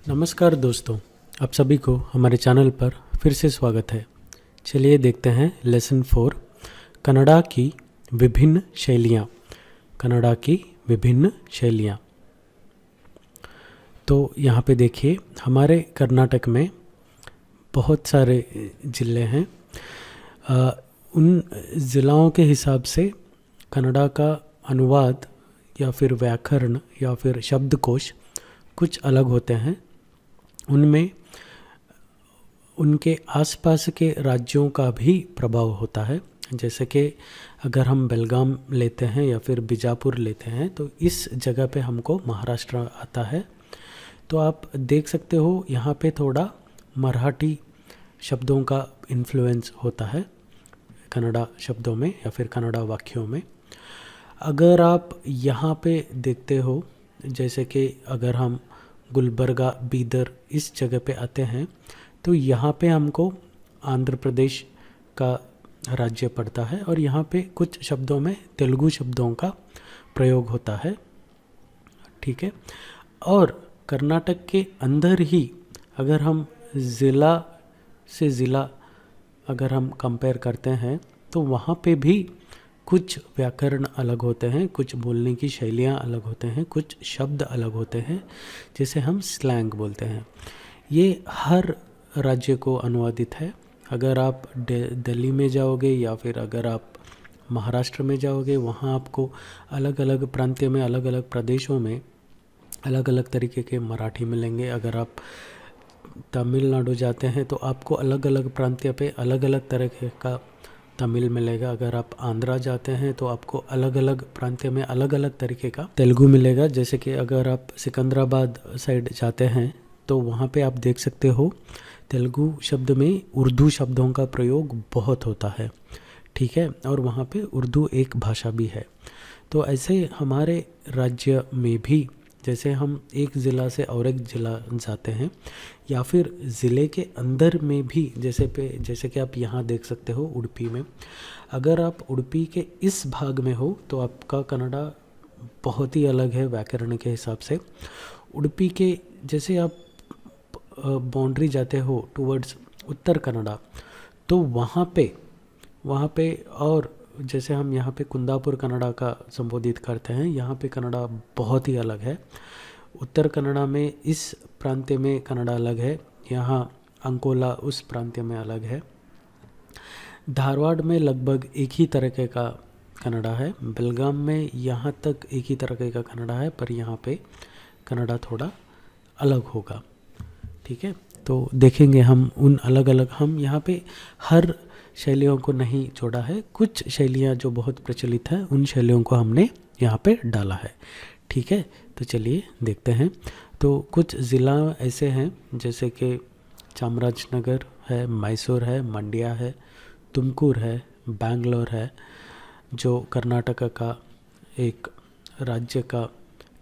नमस्कार दोस्तों, आप सभी को हमारे चैनल पर फिर से स्वागत है। चलिए देखते हैं लेसन 4 कन्नड़ा की विभिन्न शैलियाँ। कन्नड़ा की विभिन्न शैलियाँ। तो यहाँ पे देखिए, हमारे कर्नाटक में बहुत सारे ज़िले हैं। उन ज़िलों के हिसाब से कन्नड़ा का अनुवाद या फिर व्याकरण या फिर शब्दकोश कुछ अलग होते हैं। उनमें उनके आसपास के राज्यों का भी प्रभाव होता है। जैसे कि अगर हम बेलगाम लेते हैं या फिर बीजापुर लेते हैं तो इस जगह पे हमको महाराष्ट्र आता है। तो आप देख सकते हो यहाँ पे थोड़ा मराठी शब्दों का इन्फ्लुएंस होता है कन्नड़ा शब्दों में या फिर कन्नड़ा वाक्यों में। अगर आप यहाँ पे देखते हो, जैसे कि अगर हम गुलबर्गा, बीदर इस जगह पे आते हैं तो यहाँ पे हमको आंध्र प्रदेश का राज्य पड़ता है और यहाँ पे कुछ शब्दों में तेलुगु शब्दों का प्रयोग होता है। ठीक है। और कर्नाटक के अंदर ही अगर हम ज़िला से ज़िला अगर हम कंपेयर करते हैं तो वहाँ पे भी कुछ व्याकरण अलग होते हैं, कुछ बोलने की शैलियाँ अलग होते हैं, कुछ शब्द अलग होते हैं जिसे हम स्लैंग बोलते हैं। ये हर राज्य को अनुवादित है। अगर आप दिल्ली में जाओगे या फिर अगर आप महाराष्ट्र में जाओगे, वहाँ आपको अलग अलग प्रांत्य में, अलग अलग प्रदेशों में अलग अलग तरीके के मराठी मिलेंगे। अगर आप तमिलनाडु जाते हैं तो आपको अलग अलग प्रांत्य पे अलग अलग तरह का तमिल मिलेगा। अगर आप आंध्रा जाते हैं तो आपको अलग अलग प्रांत्य में अलग अलग तरीके का तेलुगु मिलेगा। जैसे कि अगर आप सिकंदराबाद साइड जाते हैं तो वहाँ पे आप देख सकते हो तेलुगु शब्द में उर्दू शब्दों का प्रयोग बहुत होता है। ठीक है। और वहाँ पे उर्दू एक भाषा भी है। तो ऐसे हमारे राज्य में भी जैसे हम एक ज़िला से और एक ज़िला जाते हैं या फिर ज़िले के अंदर में भी जैसे कि आप यहाँ देख सकते हो उडुपी में। अगर आप उडुपी के इस भाग में हो तो आपका कन्नड़ा बहुत ही अलग है व्याकरण के हिसाब से। उडुपी के जैसे आप बाउंड्री जाते हो टुवर्ड्स उत्तर कन्नड़ा तो वहाँ पे और जैसे हम यहाँ पे कुंदापुर कन्नड़ा का संबोधित करते हैं, यहाँ पे कन्नड़ा बहुत ही अलग है। उत्तर कन्नड़ा में इस प्रांत्य में कन्नड़ा अलग है, यहाँ अंकोला उस प्रांत्य में अलग है। धारवाड़ में लगभग एक ही तरीके का कन्नड़ा है। बेलगाम में यहाँ तक एक ही तरीके का कन्नड़ा है, पर यहाँ पे कन्नड़ा थोड़ा अलग होगा। ठीक है। तो देखेंगे हम उन अलग अलग, हम यहाँ पे हर शैलियों को नहीं जोड़ा है। कुछ शैलियाँ जो बहुत प्रचलित हैं उन शैलियों को हमने यहाँ पे डाला है। ठीक है। तो चलिए देखते हैं। तो कुछ ज़िला ऐसे हैं जैसे कि चामराजनगर है, मैसूर है, मंड्या है, तुमकुर है, बैंगलोर है जो कर्नाटक का एक राज्य का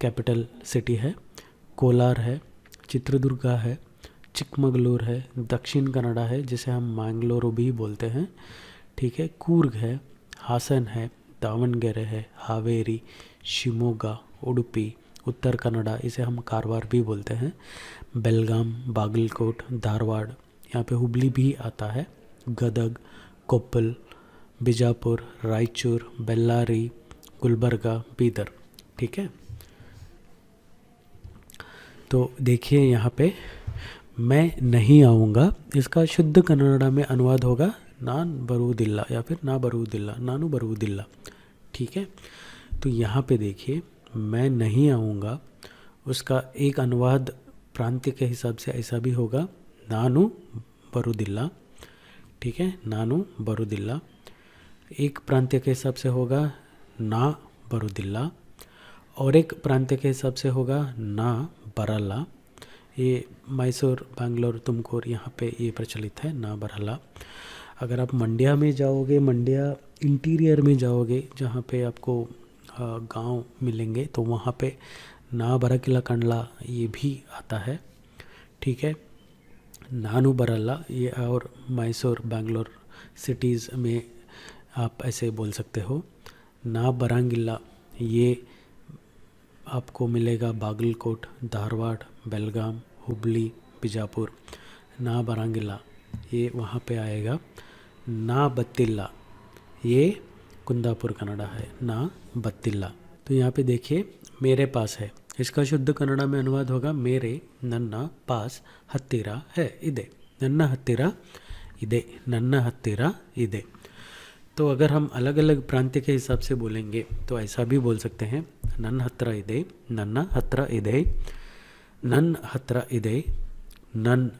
कैपिटल सिटी है, कोलार है, चित्रदुर्गा है, चिकमगलूर है, दक्षिण कन्नड़ा है जिसे हम मैंगलोर भी बोलते हैं। ठीक है। कूर्ग है, हासन है, दावणगेरे है, हावेरी, शिमोगा, उडुपी, उत्तर कन्नड़ा इसे हम कारवार भी बोलते हैं, बेलगाम, बागलकोट, धारवाड़, यहाँ पे हुबली भी आता है, गदग, कोप्पल, बीजापुर, रायचूर, बेल्लारी, गुलबर्गा, बीदर। ठीक है। तो देखिए यहाँ पे मैं नहीं आऊँगा, इसका शुद्ध कन्नड़ा में अनुवाद होगा नान बरुदिल्ला या फिर ना बरुदिल्ला, नानू बरुदिल्ला। ठीक है। तो यहाँ पे देखिए, मैं नहीं आऊँगा, उसका एक अनुवाद प्रांत्य के हिसाब से ऐसा भी होगा नानू बरुदिल्ला। ठीक है। नानू बरुदिल्ला। एक प्रांत्य के हिसाब से होगा ना बरुदिल्ला और एक प्रांत्य के हिसाब से होगा ना बरला। ये मैसूर, बैंगलोर, तुमकुर यहाँ पे ये प्रचलित है ना बरला। अगर आप मंड्या में जाओगे, मंड्या इंटीरियर में जाओगे जहाँ पे आपको गांव मिलेंगे तो वहाँ पे ना बरकिला कंडला ये भी आता है। ठीक है। नानू बरला ये और मैसूर, बैंगलोर सिटीज़ में आप ऐसे बोल सकते हो। ना बरांगिल्ला ये आपको मिलेगा बागलकोट, धारवाड़, बेलगाम, हुबली बीजापुर, ना बारांगिला ये वहाँ पे आएगा, ना बत्तिल्ला ये कुंदापुर कन्नड़ा है, ना बत्तिल्ला। तो यहाँ पे देखिए मेरे पास है, इसका शुद्ध कन्नड़ा में अनुवाद होगा मेरे नन्ना पास हत्तीरा है इदे, नन्ना हत्तीरा इदे, नन्ना हत्तीरा इदे। तो अगर हम अलग अलग प्रांत के हिसाब से बोलेंगे तो ऐसा भी बोल सकते हैं, नन्न हत्र इदे, नन्ना हत्र इदे, नन हत्र इदे, नन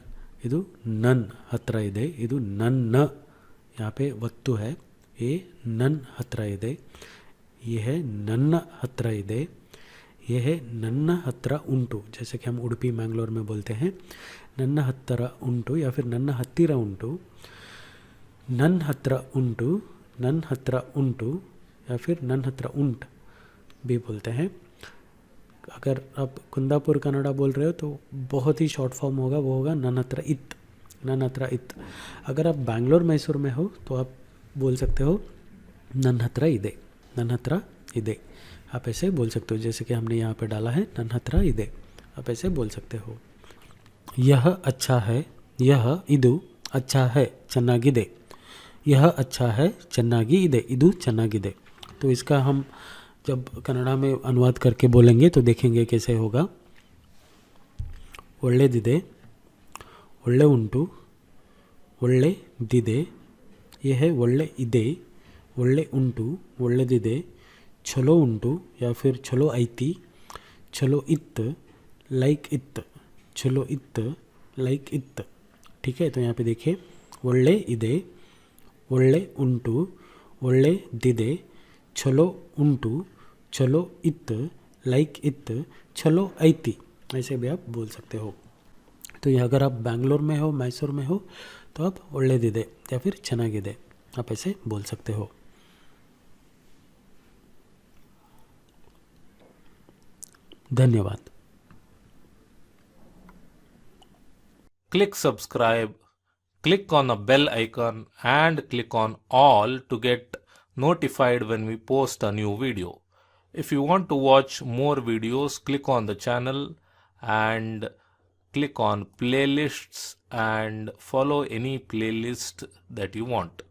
इदु नन हत्र इदे, इदु नन्न यहाँ पे वत्तु है, ये नन हत्र इदे, ये है नन्न हत्र इदे, ये है नन्न हत्र उंटू, जैसे कि हम उडुपी मैंगलोर में बोलते हैं नन्न हत्र उंटू या फिर नन्न हत्तीरा उंटू, नन हत्र उंटू, नन हत्र उंटू या फिर नन हत्र उंट भी बोलते हैं। अगर आप कुंदापुर कन्नड़ा बोल रहे हो तो बहुत ही शॉर्ट फॉर्म होगा, वो होगा ननहत्र इत, ननहत्र इत। अगर आप बैंगलोर मैसूर में हो तो आप बोल सकते हो नन्हत्र इदे, नन्हत्र इदे, आप ऐसे बोल सकते हो, जैसे कि हमने यहाँ पे डाला है नन्हत्र इदे, आप ऐसे बोल सकते हो। यह अच्छा है, यह इदु अच्छा है चन्नागिदे, यह अच्छा है चन्नागी इदे, इदु चन्नागिदे। तो इसका हम जब कन्नड़ा में अनुवाद करके बोलेंगे तो देखेंगे कैसे होगा। ಒಳ್ಳೆದಿದೆ, ಒಳ್ಳೆ ಉಂಟು, ಒಳ್ಳೆದಿದೆ, ये है ಒಳ್ಳೆ ಇದೆ, ಒಳ್ಳೆ ಉಂಟು, ಒಳ್ಳೆದಿದೆ, ಚಲೋ ಉಂಟು या फिर ಚಲೋ ಐತಿ, ಚಲೋ इत्त, लाइक इत्त, ಚಲೋ इत्त, लाइक इत्त। ठीक है, तो यहाँ पे देखिए ಒಳ್ಳೆ ಇದೆ, ಒಳ್ಳೆ ಉಂಟು, ಒಳ್ಳೆದಿದೆ, ಚಲೋ ಉಂಟು, चलो इत, लाइक इत, चलो ऐती, ऐसे भी आप बोल सकते हो। तो ये अगर आप बैंगलोर में हो, मैसूर में हो तो आप ಒಳ್ಳೆದಿದೆ या फिर ಚೆನ್ನಾಗಿದೆ आप ऐसे बोल सकते हो। धन्यवाद। Click subscribe, click on the bell icon and click on all to get notified when we post a new video. If you want to watch more videos, click on the channel and click on playlists and follow any playlist that you want.